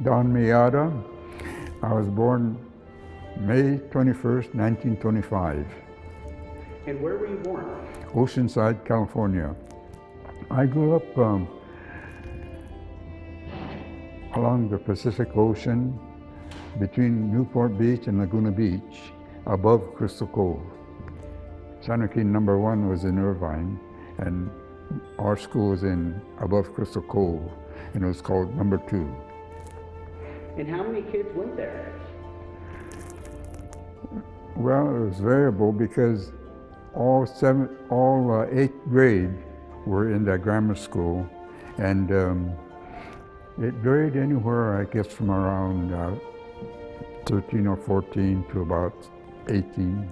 Don Miyada. I was born May 21st, 1925. And where were you born? Oceanside, California. I grew up along the Pacific Ocean between Newport Beach and Laguna Beach, above Crystal Cove. San Joaquin number 1 was in Irvine, and our school was in above Crystal Cove, and it was called number 2. And how many kids went there? Well, it was variable because all 8th grade were in that grammar school, and it varied anywhere, I guess, from around 13 or 14 to about 18.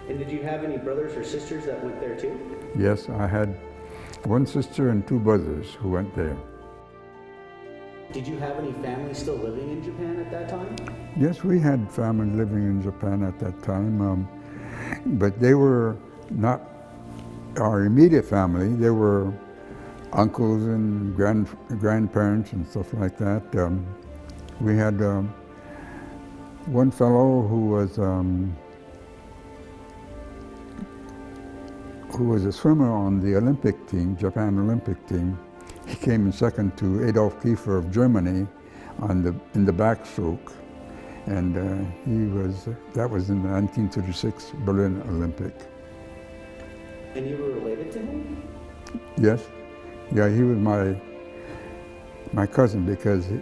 And did you have any brothers or sisters that went there too? Yes, I had one sister and 2 brothers who went there. Did you have any family still living in Japan at that time? Yes, we had family living in Japan at that time, but they were not our immediate family. They were uncles and grandparents and stuff like that. We had one fellow who was a swimmer on the Olympic team, Japan Olympic team. He came in second to Adolf Kiefer of Germany in the backstroke, and that was in the 1936 Berlin Olympic. And you were related to him? Yes. Yeah, he was my cousin because he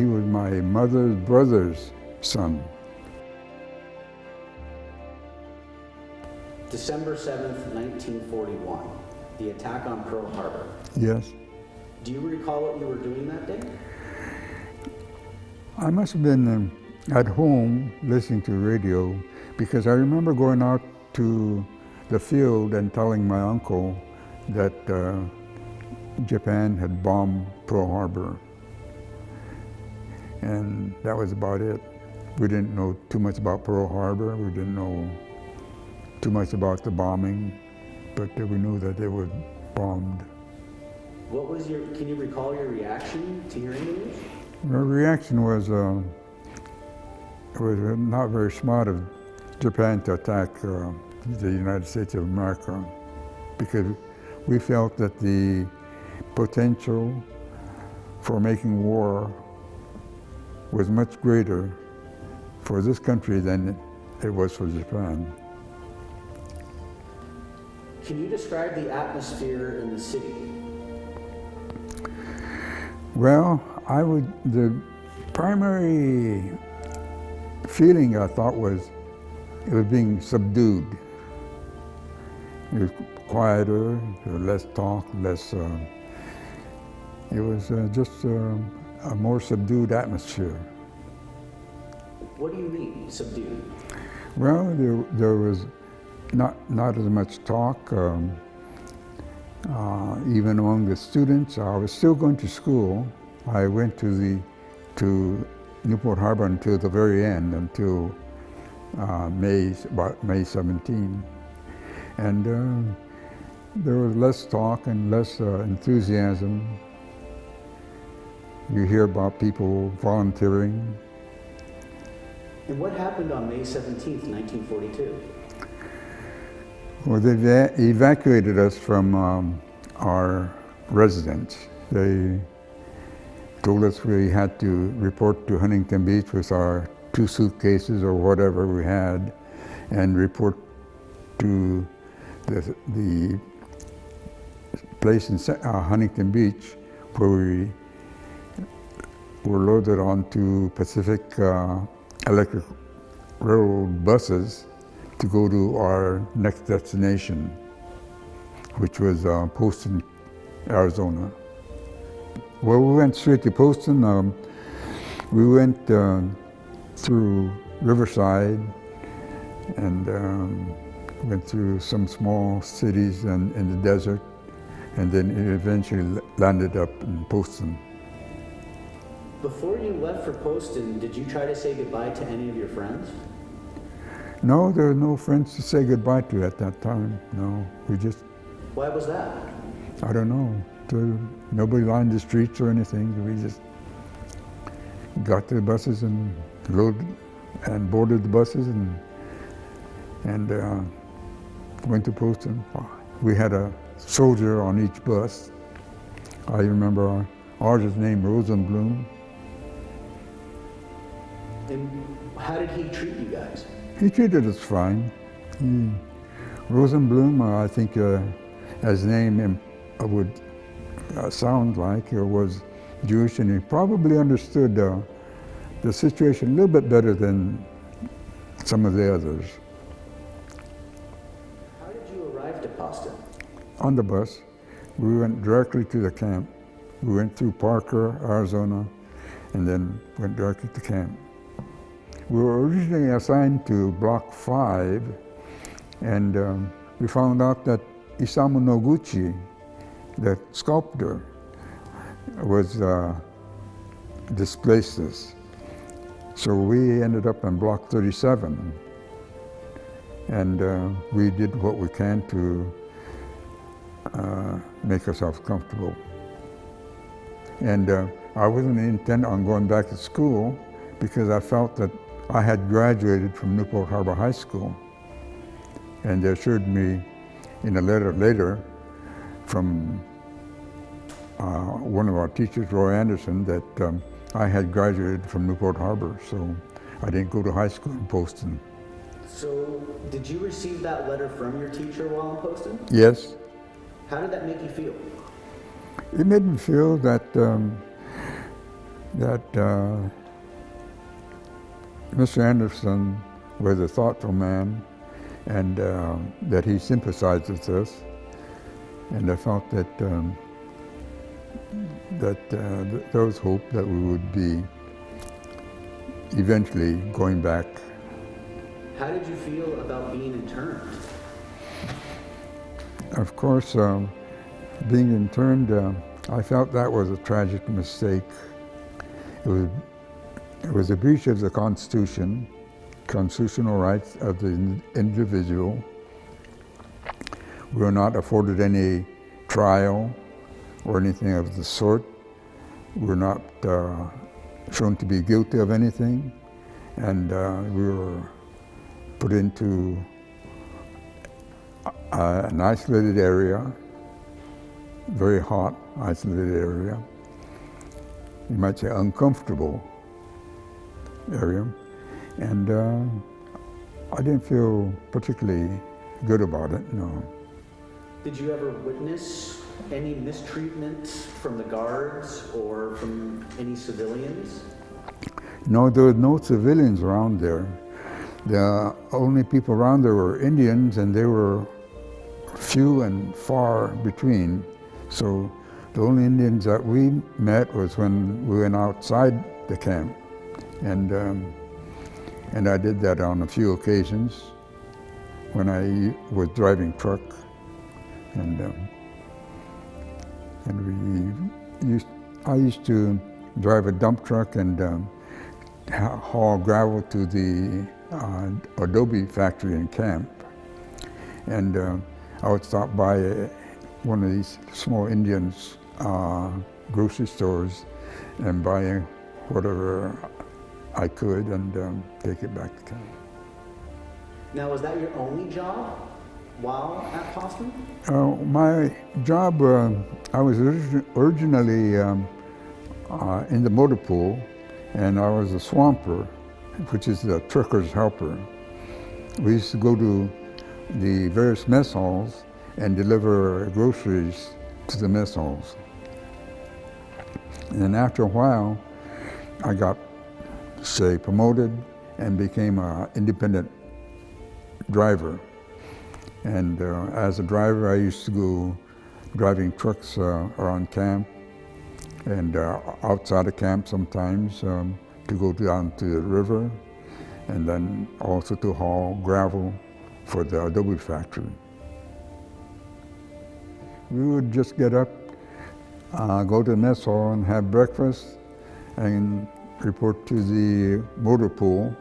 was my mother's brother's son. December 7th, 1941, the attack on Pearl Harbor. Yes. Do you recall what you were doing that day? I must have been at home listening to radio because I remember going out to the field and telling my uncle that Japan had bombed Pearl Harbor. And that was about it. We didn't know too much about Pearl Harbor. We didn't know too much about the bombing, but we knew that it was bombed. Can you recall your reaction to hearing the news? My reaction was not very smart of Japan to attack the United States of America, because we felt that the potential for making war was much greater for this country than it was for Japan. Can you describe the atmosphere in the city? Well, the primary feeling I thought was it was being subdued. It was quieter, less talk, less, it was just a more subdued atmosphere. What do you mean, subdued? Well, there was not as much talk, even among the students. I was still going to school. I went to Newport Harbor until the very end, until about May 17. And there was less talk and less enthusiasm. You hear about people volunteering. And what happened on May 17th, 1942? Well, they evacuated us from our residence. They told us we had to report to Huntington Beach with our 2 suitcases or whatever we had, and report to the place in Huntington Beach where we were loaded onto Pacific Electric Railroad buses to go to our next destination, which was Poston, Arizona. Well, we went straight to Poston. We went through Riverside and went through some small cities in the desert, and then eventually landed up in Poston. Before you left for Poston, did you try to say goodbye to any of your friends? No, there were no friends to say goodbye to at that time. No, we just... Why was that? I don't know. Nobody lined the streets or anything. We just got to the buses and loaded and boarded the buses and went to Poston. We had a soldier on each bus. I remember ours was named Rosenblum. And how did he treat you guys? He treated us fine. Rosenblum, I think his name would sound like, was Jewish, and he probably understood the situation a little bit better than some of the others. How did you arrive to Poston? On the bus, we went directly to the camp. We went through Parker, Arizona, and then went directly to camp. We were originally assigned to Block 5, and we found out that Isamu Noguchi, the sculptor, was displaced us. So we ended up in Block 37, and we did what we can to make ourselves comfortable. And I wasn't intent on going back to school because I felt that I had graduated from Newport Harbor High School. And they assured me in a letter later from one of our teachers, Roy Anderson, that I had graduated from Newport Harbor, so I didn't go to high school in Poston. So, did you receive that letter from your teacher while in Poston? Yes. How did that make you feel? It made me feel that Mr. Anderson was a thoughtful man, and that he sympathized with us, and I felt that there was hope that we would be eventually going back. How did you feel about being interned? Of course, being interned, I felt that was a tragic mistake. It was a breach of the Constitution, constitutional rights of the individual. We were not afforded any trial or anything of the sort. We were not shown to be guilty of anything, and we were put into an isolated area, very hot, isolated area. You might say uncomfortable area, and I didn't feel particularly good about it, no. Did you ever witness any mistreatment from the guards or from any civilians? No, there were no civilians around there. The only people around there were Indians, and they were few and far between. So the only Indians that we met was when we went outside the camp. And I did that on a few occasions when I was driving truck. I used to drive a dump truck and haul gravel to the adobe factory in camp. And I would stop by one of these small Indians grocery stores and buy whatever I could and take it back to camp. Now, was that your only job while at Poston? My job, I was originally in the motor pool, and I was a swamper, which is the trucker's helper. We used to go to the various mess halls and deliver groceries to the mess halls. And then after a while, I got, say, promoted and became an independent driver. And as a driver, I used to go driving trucks around camp and outside of camp sometimes to go down to the river, and then also to haul gravel for the adobe factory. We would just get up, go to the mess hall and have breakfast and report to the motor pool,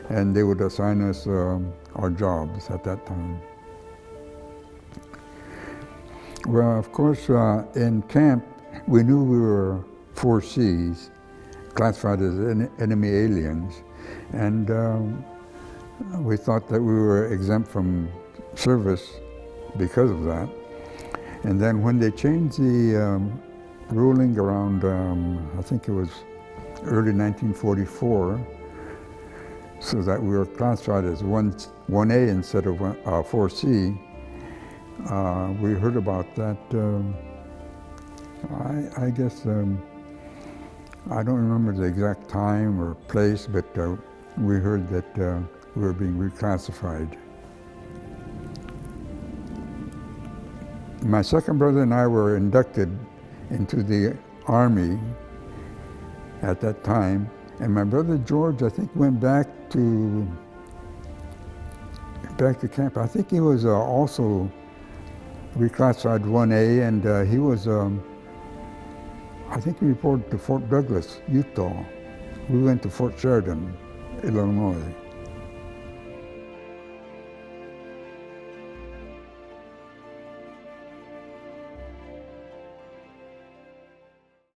and they would assign us our jobs at that time. Well, of course, in camp, we knew we were 4 Cs, classified as enemy aliens, and we thought that we were exempt from service because of that. And then when they changed the ruling around, I think it was early 1944, so that we were classified as 1A instead of 4C, we heard about that, I guess, I don't remember the exact time or place, but we heard that we were being reclassified. My second brother and I were inducted into the Army at that time, and my brother George, I think, went back to camp. I think he was also reclassified 1A, and he was, I think he reported to Fort Douglas, Utah. We went to Fort Sheridan, Illinois.